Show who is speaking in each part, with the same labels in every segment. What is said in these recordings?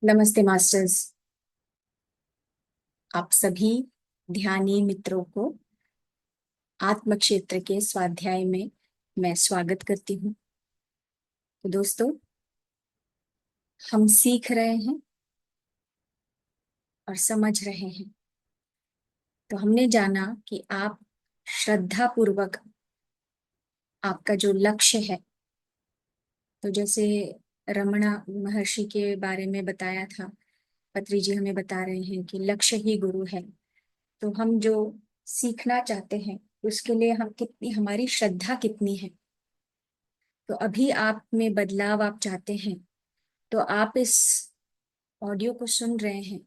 Speaker 1: नमस्ते मास्टर्स। आप सभी ध्यानी मित्रों को आत्म क्षेत्र के स्वाध्याय में मैं स्वागत करती हूँ। तो दोस्तों, हम सीख रहे हैं और समझ रहे हैं। तो हमने जाना कि आप श्रद्धा पूर्वक आपका जो लक्ष्य है, तो जैसे रमणा महर्षि के बारे में बताया था, पत्री जी हमें बता रहे हैं कि लक्ष्य ही गुरु है। तो हम जो सीखना चाहते हैं उसके लिए हम कितनी हमारी श्रद्धा कितनी है। तो अभी आप में बदलाव आप चाहते हैं, तो आप इस ऑडियो को सुन रहे हैं,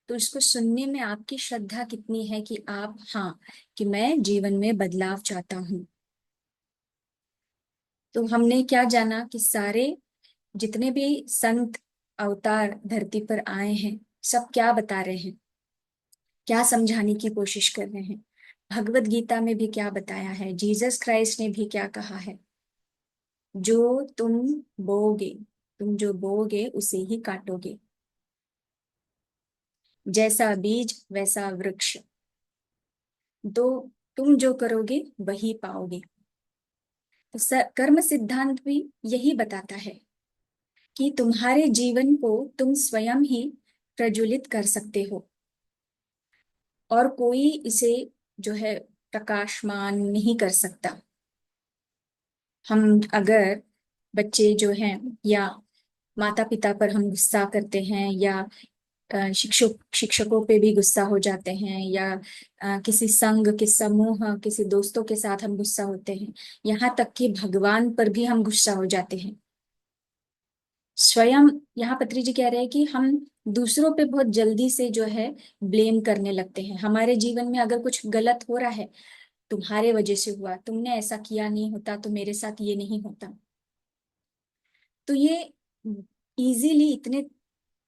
Speaker 1: तो इसको सुनने में आपकी श्रद्धा कितनी है कि आप, हाँ, कि मैं जीवन में बदलाव चाहता हूँ। तो हमने क्या जाना कि सारे जितने भी संत अवतार धरती पर आए हैं, सब क्या बता रहे हैं, क्या समझाने की कोशिश कर रहे हैं। भगवत गीता में भी क्या बताया है, जीसस क्राइस्ट ने भी क्या कहा है, जो बोओगे तुम जो बोओगे उसे ही काटोगे, जैसा बीज वैसा वृक्ष। तो तुम जो करोगे वही पाओगे। तो कर्म सिद्धांत भी यही बताता है कि तुम्हारे जीवन को तुम स्वयं ही प्रज्वलित कर सकते हो, और कोई इसे जो है प्रकाशमान नहीं कर सकता। हम अगर बच्चे जो हैं, या माता पिता पर हम गुस्सा करते हैं, या शिक्षकों पे भी गुस्सा हो जाते हैं, या किसी संघ के समूह किसी दोस्तों के साथ हम गुस्सा होते हैं, यहाँ तक कि भगवान पर भी हम गुस्सा हो जाते हैं स्वयं। यहाँ पत्री जी कह रहे हैं कि हम दूसरों पे बहुत जल्दी से जो है ब्लेम करने लगते हैं। हमारे जीवन में अगर कुछ गलत हो रहा है, तुम्हारे वजह से हुआ, तुमने ऐसा किया नहीं होता तो मेरे साथ ये नहीं होता। तो ये इजीली इतने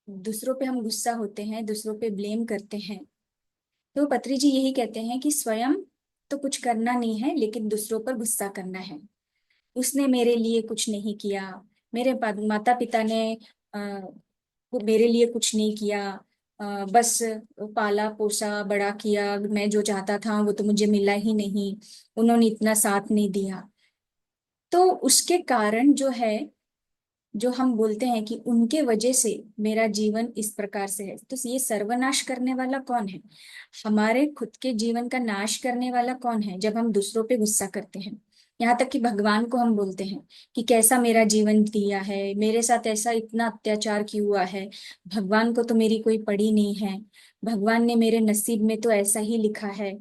Speaker 1: दूसरों पे हम गुस्सा होते हैं, दूसरों पे ब्लेम करते हैं। तो पत्री जी यही कहते हैं कि स्वयं तो कुछ करना नहीं है, लेकिन दूसरों पर गुस्सा करना है। उसने मेरे लिए कुछ नहीं किया, मेरे माता पिता ने वो मेरे लिए कुछ नहीं किया, बस पाला पोसा बड़ा किया, मैं जो चाहता था वो तो मुझे मिला ही नहीं, उन्होंने इतना साथ नहीं दिया। तो उसके कारण जो है, जो हम बोलते हैं कि उनके वजह से मेरा जीवन इस प्रकार से है, तो ये सर्वनाश करने वाला कौन है? हमारे खुद के जीवन का नाश करने वाला कौन है? जब हम दूसरों पे गुस्सा करते हैं, यहाँ तक कि भगवान को हम बोलते हैं कि कैसा मेरा जीवन दिया है, मेरे साथ ऐसा इतना अत्याचार क्यों हुआ है, भगवान को तो मेरी कोई पड़ी नहीं है, भगवान ने मेरे नसीब में तो ऐसा ही लिखा है,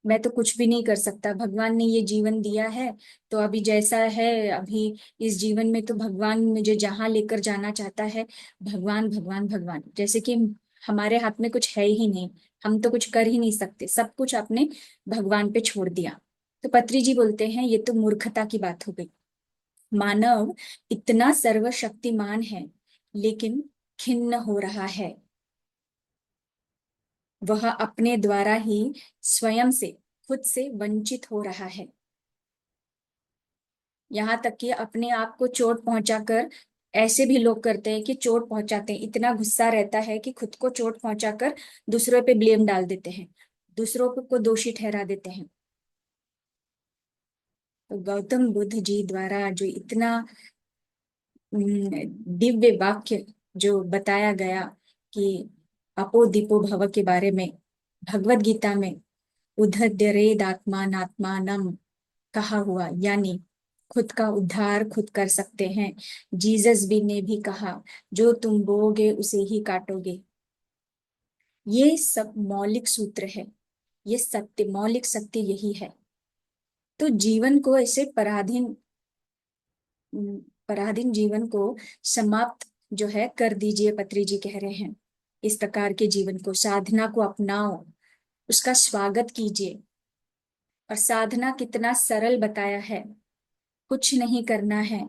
Speaker 1: मैं तो कुछ भी नहीं कर सकता, भगवान ने ये जीवन दिया है तो अभी जैसा है, अभी इस जीवन में तो भगवान मुझे जहां लेकर जाना चाहता है। भगवान भगवान भगवान, जैसे कि हमारे हाथ में कुछ है ही नहीं, हम तो कुछ कर ही नहीं सकते, सब कुछ आपने भगवान पे छोड़ दिया। तो पत्री जी बोलते हैं ये तो मूर्खता की बात हो गई। मानव इतना सर्वशक्तिमान है, लेकिन खिन्न हो रहा है। वह अपने द्वारा ही स्वयं से, खुद से वंचित हो रहा है। यहाँ तक कि अपने आप को चोट पहुंचाकर, ऐसे भी लोग करते हैं कि चोट पहुंचाते हैं, इतना गुस्सा रहता है कि खुद को चोट पहुंचाकर दूसरों पे ब्लेम डाल देते हैं, दूसरों को दोषी ठहरा देते हैं। तो गौतम बुद्ध जी द्वारा जो इतना दिव्य वाक्य जो बताया गया कि अपो दीपो भव के बारे में, भगवत गीता में उद्धरेद आत्मानम कहा हुआ, यानी खुद का उद्धार खुद कर सकते हैं। जीसस भी ने भी कहा, जो तुम बोओगे उसे ही काटोगे। ये सब मौलिक सूत्र है, ये सत्य, मौलिक सत्य यही है। तो जीवन को ऐसे पराधीन जीवन को समाप्त जो है कर दीजिए, पत्री जी कह रहे हैं। इस प्रकार के जीवन को, साधना को अपनाओ, उसका स्वागत कीजिए। और साधना कितना सरल बताया है, कुछ नहीं करना है,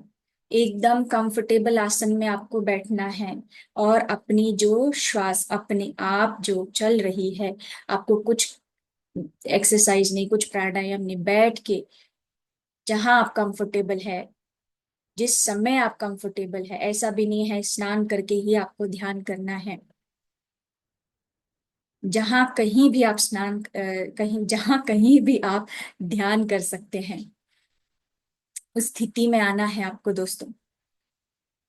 Speaker 1: एकदम कंफर्टेबल आसन में आपको बैठना है, और अपनी जो श्वास अपने आप जो चल रही है, आपको कुछ एक्सरसाइज नहीं, कुछ प्राणायाम नहीं, बैठ के जहां आप कंफर्टेबल है जिस समय आप कंफर्टेबल है, ऐसा भी नहीं है स्नान करके ही आपको ध्यान करना है। जहां कहीं भी आप कहीं जहां कहीं भी आप ध्यान कर सकते हैं, उस स्थिति में आना है आपको दोस्तों।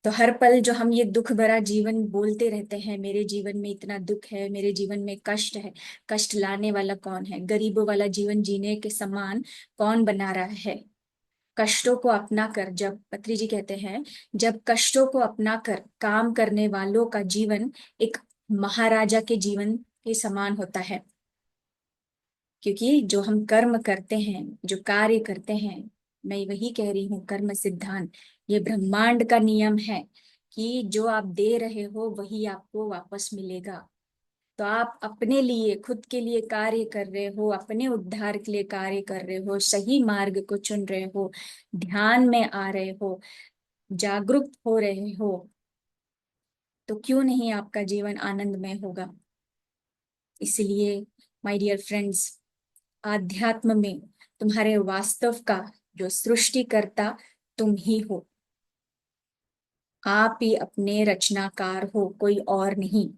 Speaker 1: तो हर पल जो हम ये दुख भरा जीवन बोलते रहते हैं, मेरे जीवन में इतना दुख है, मेरे जीवन में कष्ट है, कष्ट लाने वाला कौन है? गरीबों वाला जीवन जीने के समान कौन बना रहा है? कष्टों को अपना कर, जब पत्री जी कहते हैं, जब कष्टों को अपना कर काम करने वालों का जीवन एक महाराजा के जीवन के समान होता है। क्योंकि जो हम कर्म करते हैं, जो कार्य करते हैं, मैं वही कह रही हूँ, कर्म सिद्धांत, ये ब्रह्मांड का नियम है कि जो आप दे रहे हो वही आपको वापस मिलेगा। तो आप अपने लिए, खुद के लिए कार्य कर रहे हो, अपने उद्धार के लिए कार्य कर रहे हो, सही मार्ग को चुन रहे हो, ध्यान में आ रहे हो, जागरूक हो रहे हो, तो क्यों नहीं आपका जीवन आनंदमय होगा? इसलिए माय डियर फ्रेंड्स, आध्यात्म में तुम्हारे वास्तव का जो सृष्टिकर्ता तुम ही हो। आप ही अपने रचनाकार हो, कोई और नहीं।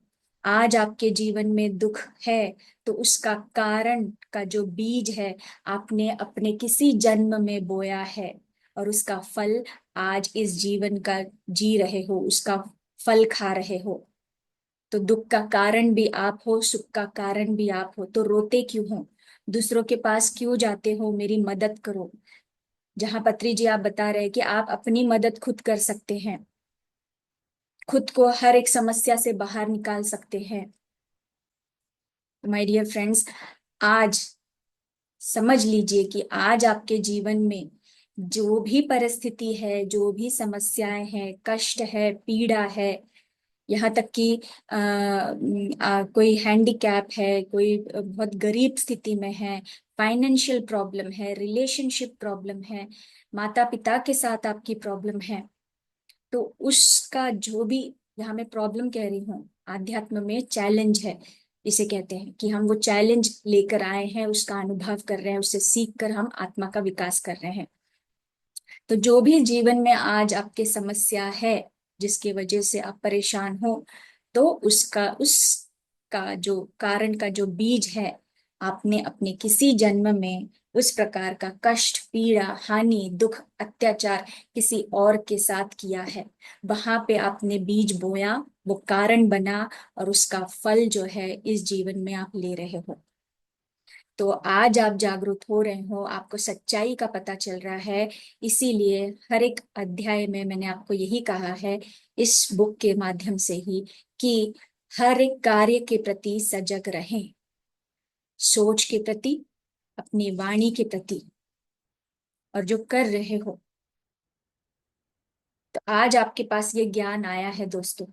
Speaker 1: आज आपके जीवन में दुख है तो उसका कारण का जो बीज है, आपने अपने किसी जन्म में बोया है, और उसका फल आज इस जीवन का जी रहे हो, उसका फल खा रहे हो। तो दुख का कारण भी आप हो, सुख का कारण भी आप हो, तो रोते क्यों हो? दूसरों के पास क्यों जाते हो, मेरी मदद करो? जहां पत्री जी आप बता रहे हैं कि आप अपनी मदद खुद कर सकते हैं, खुद को हर एक समस्या से बाहर निकाल सकते हैं। माय डियर फ्रेंड्स, आज समझ लीजिए कि आज आपके जीवन में जो भी परिस्थिति है, जो भी समस्याएं हैं, कष्ट है, पीड़ा है, यहाँ तक कि कोई हैंडीकैप है, कोई बहुत गरीब स्थिति में है, फाइनेंशियल प्रॉब्लम है, रिलेशनशिप प्रॉब्लम है, माता पिता के साथ आपकी प्रॉब्लम है, तो उसका जो भी, यहाँ मैं प्रॉब्लम कह रही हूँ, आध्यात्म में चैलेंज है, इसे कहते हैं कि हम वो चैलेंज लेकर आए हैं, उसका अनुभव कर रहे हैं, उससे सीख कर हम आत्मा का विकास कर रहे हैं। तो जो भी जीवन में आज आपके समस्या है, जिसकी वजह से आप परेशान हो, तो उसका जो कारण का जो बीज है, आपने अपने किसी जन्म में उस प्रकार का कष्ट, पीड़ा, हानि, दुख, अत्याचार किसी और के साथ किया है। वहां पे आपने बीज बोया, वो कारण बना, और उसका फल जो है इस जीवन में आप ले रहे हो। तो आज आप जागरूक हो रहे हो, आपको सच्चाई का पता चल रहा है। इसीलिए हर एक अध्याय में मैंने आपको यही कहा है, इस बुक के माध्यम से ही, कि हर एक कार्य के प्रति सजग रहें, सोच के प्रति, अपनी वाणी के प्रति, और जो कर रहे हो। तो आज आपके पास ये ज्ञान आया है दोस्तों,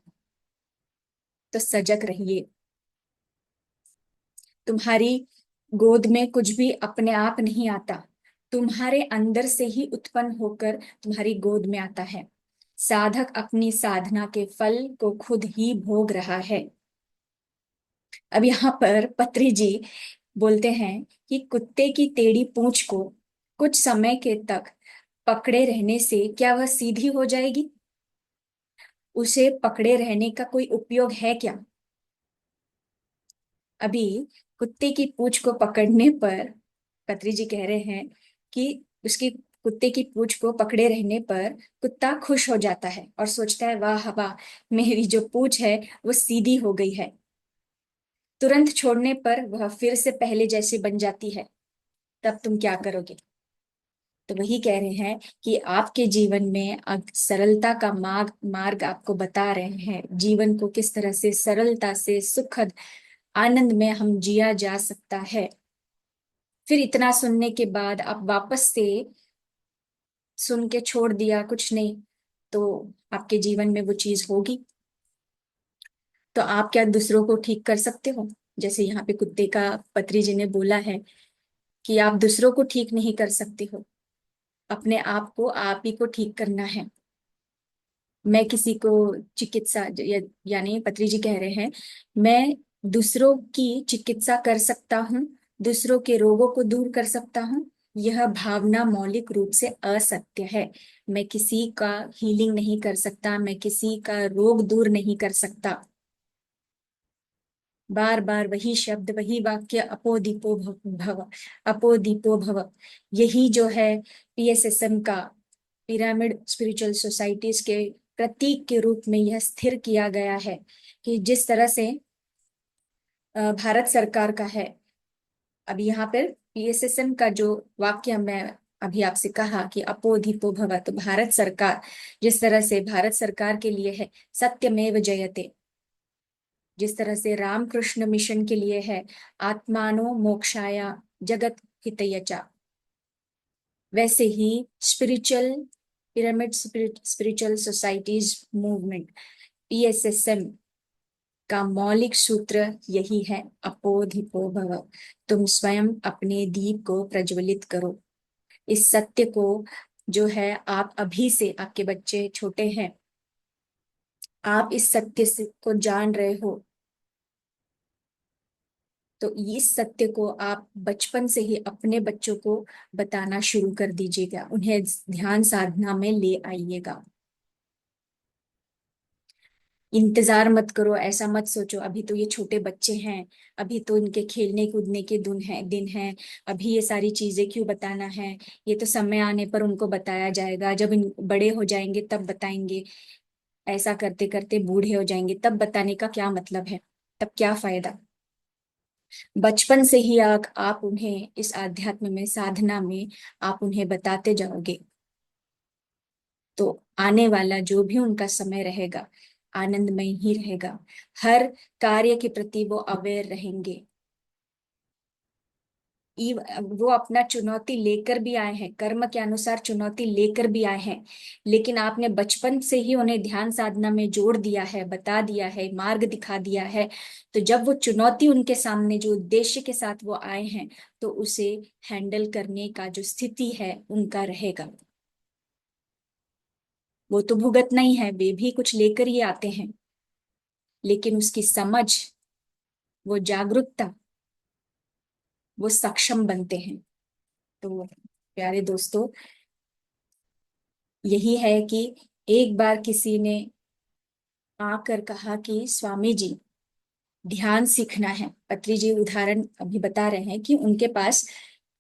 Speaker 1: तो सजग रहिए। तुम्हारी गोद में कुछ भी अपने आप नहीं आता, तुम्हारे अंदर से ही उत्पन्न होकर तुम्हारी गोद में आता है। साधक अपनी साधना के फल को खुद ही भोग रहा है। अब यहाँ पर पत्री जी बोलते हैं कि कुत्ते की टेढ़ी पूंछ को कुछ समय के तक पकड़े रहने से क्या वह सीधी हो जाएगी? उसे पकड़े रहने का कोई उपयोग है क्या? अभी कुत्ते की पूंछ को पकड़ने पर कतरी जी कह रहे हैं कि उसकी, कुत्ते की पूंछ को पकड़े रहने पर कुत्ता खुश हो जाता है और सोचता है, वाह वाह, मेरी जो पूंछ है वो सीधी हो गई है। तुरंत छोड़ने पर वह फिर से पहले जैसी बन जाती है। तब तुम क्या करोगे? तो वही कह रहे हैं कि आपके जीवन में अब सरलता का मार्ग मार्ग आपको बता रहे हैं, जीवन को किस तरह से सरलता से, सुखद आनंद में हम जिया जा सकता है। फिर इतना सुनने के बाद आप वापस से सुन के छोड़ दिया, कुछ नहीं, तो आपके जीवन में वो चीज होगी? तो आप क्या दूसरों को ठीक कर सकते हो? जैसे यहाँ पे कुत्ते का पत्री जी ने बोला है कि आप दूसरों को ठीक नहीं कर सकते हो, अपने आप को आप ही को ठीक करना है। मैं किसी को चिकित्सा यानी पत्री जी कह रहे हैं, मैं दूसरों की चिकित्सा कर सकता हूँ, दूसरों के रोगों को दूर कर सकता हूँ, यह भावना मौलिक रूप से असत्य है। मैं किसी का हीलिंग नहीं कर सकता, मैं किसी का रोग दूर नहीं कर सकता। बार बार वही शब्द, वही वाक्य, अपो दीपो भव, अपो दीपो भव। यही जो है पीएसएसएम का, पिरामिड स्पिरिचुअल सोसाइटीज के प्रतीक के रूप में यह स्थिर किया गया है कि जिस तरह से भारत सरकार का है। अब यहाँ पर पीएसएसएम का जो वाक्य मैं अभी आपसे कहा कि अपो दीपो भव, तो भारत सरकार जिस तरह से भारत सरकार के लिए है सत्यमेव जयते, जिस तरह से रामकृष्ण मिशन के लिए है आत्मानो मोक्षाया जगत हितय च, वैसे ही spiritual pyramid spiritual societies movement PSSM का मौलिक सूत्र यही है, अपो दीपो भव। तुम स्वयं अपने दीप को प्रज्वलित करो। इस सत्य को जो है, आप अभी से, आपके बच्चे छोटे हैं, आप इस सत्य को जान रहे हो, तो इस सत्य को आप बचपन से ही अपने बच्चों को बताना शुरू कर दीजिएगा, उन्हें ध्यान साधना में ले आइएगा। इंतजार मत करो, ऐसा मत सोचो अभी तो ये छोटे बच्चे हैं, अभी तो इनके खेलने कूदने के दिन हैं, अभी ये सारी चीजें क्यों बताना है, ये तो समय आने पर उनको बताया जाएगा, जब इन बड़े हो जाएंगे तब बताएंगे। ऐसा करते करते बूढ़े हो जाएंगे, तब बताने का क्या मतलब है, तब क्या फायदा। बचपन से ही आप उन्हें इस आध्यात्म में, साधना में आप उन्हें बताते जाओगे, तो आने वाला जो भी उनका समय रहेगा आनंदमय ही रहेगा। हर कार्य के प्रति वो अवेयर रहेंगे। वो अपना चुनौती लेकर भी आए हैं, कर्म के अनुसार चुनौती लेकर भी आए हैं, लेकिन आपने बचपन से ही उन्हें ध्यान साधना में जोड़ दिया है, बता दिया है, मार्ग दिखा दिया है। तो जब वो चुनौती उनके सामने, जो उद्देश्य के साथ वो आए हैं, तो उसे हैंडल करने का जो स्थिति है उनका रहेगा। वो तो भुगतना ही है, वे भी कुछ लेकर ही आते हैं, लेकिन उसकी समझ, वो जागरूकता, वो सक्षम बनते हैं। तो प्यारे दोस्तों, यही है कि एक बार किसी ने आकर कहा कि स्वामी जी ध्यान सीखना है। पत्री जी उदाहरण अभी बता रहे हैं कि उनके पास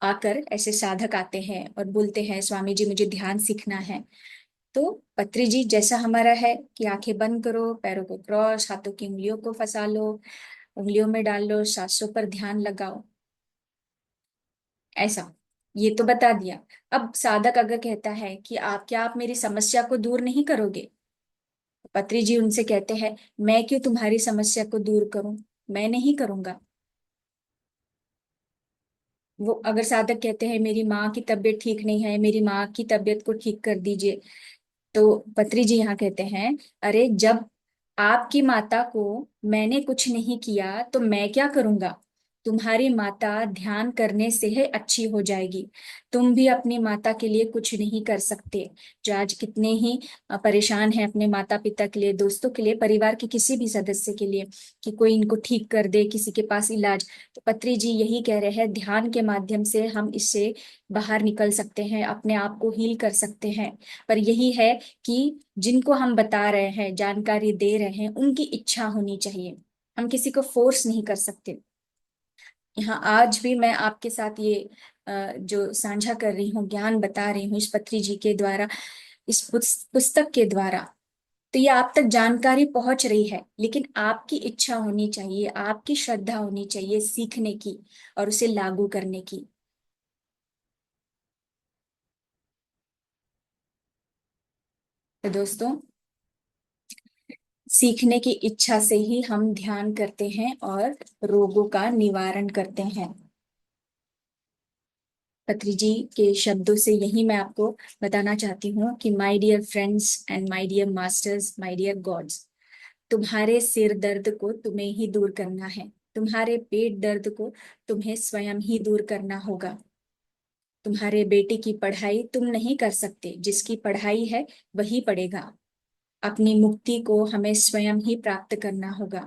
Speaker 1: आकर ऐसे साधक आते हैं और बोलते हैं स्वामी जी मुझे ध्यान सीखना है। तो पत्री जी जैसा हमारा है कि आंखें बंद करो, पैरों को क्रॉस, हाथों की उंगलियों को फंसा लो, उंगलियों में डाल लो, सांसों पर ध्यान लगाओ, ऐसा ये तो बता दिया। अब साधक अगर कहता है कि आप, क्या आप मेरी समस्या को दूर नहीं करोगे? पत्री जी उनसे कहते हैं मैं क्यों तुम्हारी समस्या को दूर करूं, मैं नहीं करूंगा। वो अगर साधक कहते हैं मेरी माँ की तबीयत ठीक नहीं है, मेरी माँ की तबीयत को ठीक कर दीजिए, तो पत्री जी यहाँ कहते हैं अरे जब आपकी माता को मैंने कुछ नहीं किया तो मैं क्या करूंगा? तुम्हारी माता ध्यान करने से ही अच्छी हो जाएगी। तुम भी अपनी माता के लिए कुछ नहीं कर सकते, जो आज कितने ही परेशान हैं अपने माता पिता के लिए, दोस्तों के लिए, परिवार के किसी भी सदस्य के लिए, कि कोई इनको ठीक कर दे, किसी के पास इलाज। तो पत्री जी यही कह रहे हैं, ध्यान के माध्यम से हम इससे बाहर निकल सकते हैं, अपने आप को हील कर सकते हैं। पर यही है कि जिनको हम बता रहे हैं, जानकारी दे रहे हैं, उनकी इच्छा होनी चाहिए, हम किसी को फोर्स नहीं कर सकते। यहाँ आज भी मैं आपके साथ ये जो साझा कर रही हूँ, ज्ञान बता रही हूँ इस पत्री जी के द्वारा, इस पुस्तक के द्वारा, तो ये आप तक जानकारी पहुंच रही है, लेकिन आपकी इच्छा होनी चाहिए, आपकी श्रद्धा होनी चाहिए सीखने की और उसे लागू करने की। तो दोस्तों, सीखने की इच्छा से ही हम ध्यान करते हैं और रोगों का निवारण करते हैं। पत्री जी के शब्दों से यही मैं आपको बताना चाहती हूँ कि my dear friends and my dear masters, my dear gods, तुम्हारे सिर दर्द को तुम्हें ही दूर करना है, तुम्हारे पेट दर्द को तुम्हें स्वयं ही दूर करना होगा। तुम्हारे बेटे की पढ़ाई तुम नहीं कर सकते, जिसकी पढ़ाई है वही पढ़ेगा। अपनी मुक्ति को हमें स्वयं ही प्राप्त करना होगा।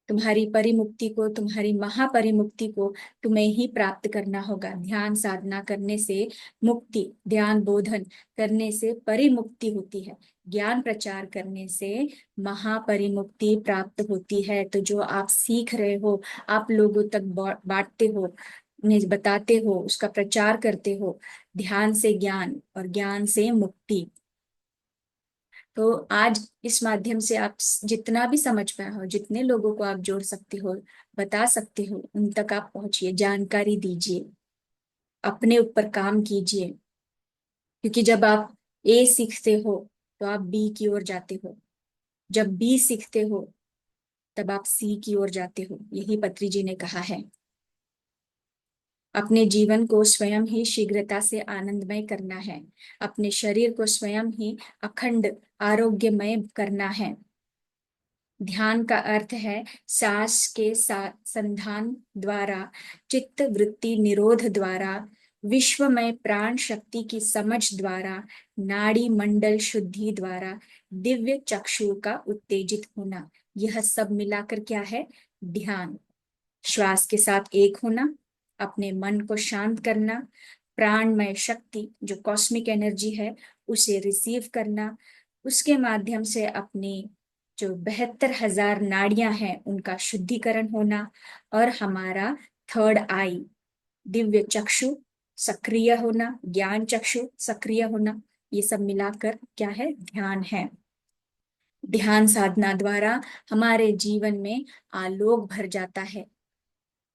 Speaker 1: तुम्हारी परिमुक्ति को, तुम्हारी महापरिमुक्ति को तुम्हें ही प्राप्त करना होगा। ध्यान साधना करने से मुक्ति, ध्यान बोधन करने से परिमुक्ति होती है, ज्ञान प्रचार करने से महापरिमुक्ति प्राप्त होती है। तो जो आप सीख रहे हो, आप लोगों तक बांटते हो, उन्हें बताते हो, उसका प्रचार करते हो, ध्यान से ज्ञान और ज्ञान से मुक्ति। तो आज इस माध्यम से आप जितना भी समझ पाए हो, जितने लोगों को आप जोड़ सकते हो, बता सकते हो, उन तक आप पहुंचिए, जानकारी दीजिए, अपने ऊपर काम कीजिए। क्योंकि जब आप ए सीखते हो तो आप बी की ओर जाते हो, जब बी सीखते हो तब आप सी की ओर जाते हो, यही पत्री जी ने कहा है। अपने जीवन को स्वयं ही शीघ्रता से आनंदमय करना है, अपने शरीर को स्वयं ही अखंड आरोग्यमय करना है। ध्यान का अर्थ है सांस के संधान द्वारा, चित्त वृत्ति निरोध द्वारा, विश्व में प्राण शक्ति की समझ द्वारा, नाड़ी मंडल शुद्धि द्वारा, दिव्य चक्षु का उत्तेजित होना। यह सब मिलाकर क्या है? ध्यान। श्वास के साथ एक होना, अपने मन को शांत करना, प्राणमय शक्ति जो कॉस्मिक एनर्जी है उसे रिसीव करना, उसके माध्यम से अपनी जो 72,000 नाड़ियां हैं उनका शुद्धिकरण होना, और हमारा थर्ड आई, दिव्य चक्षु सक्रिय होना, ज्ञान चक्षु सक्रिय होना, ये सब मिलाकर क्या है? ध्यान है। ध्यान साधना द्वारा हमारे जीवन में आलोक भर जाता है।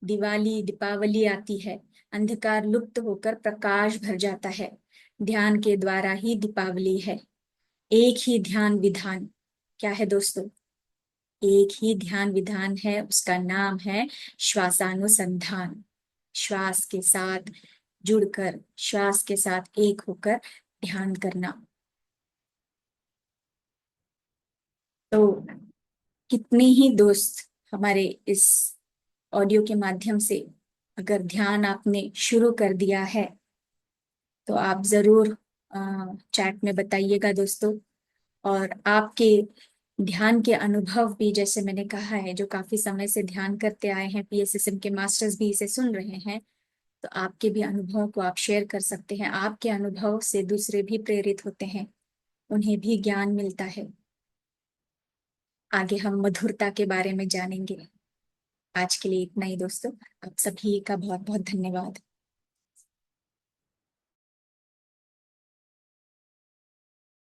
Speaker 1: दिवाली दीपावली आती है, अंधकार लुप्त होकर प्रकाश भर जाता है। ध्यान के द्वारा ही दीपावली है। एक ही ध्यान विधान, क्या है दोस्तों? एक ही ध्यान विधान है, उसका नाम है श्वासानुसंधान। श्वास के साथ जुड़कर, श्वास के साथ एक होकर ध्यान करना। तो कितने ही दोस्त हमारे इस ऑडियो के माध्यम से अगर ध्यान आपने शुरू कर दिया है तो आप जरूर चैट में बताइएगा दोस्तों। और आपके ध्यान के अनुभव भी, जैसे मैंने कहा है, जो काफी समय से ध्यान करते आए हैं, पीएसएसएम के मास्टर्स भी इसे सुन रहे हैं, तो आपके भी अनुभव को आप शेयर कर सकते हैं। आपके अनुभव से दूसरे भी प्रेरित होते हैं, उन्हें भी ज्ञान मिलता है। आगे हम मधुरता के बारे में जानेंगे। आज के लिए इतना ही दोस्तों, आप सभी का बहुत बहुत धन्यवाद।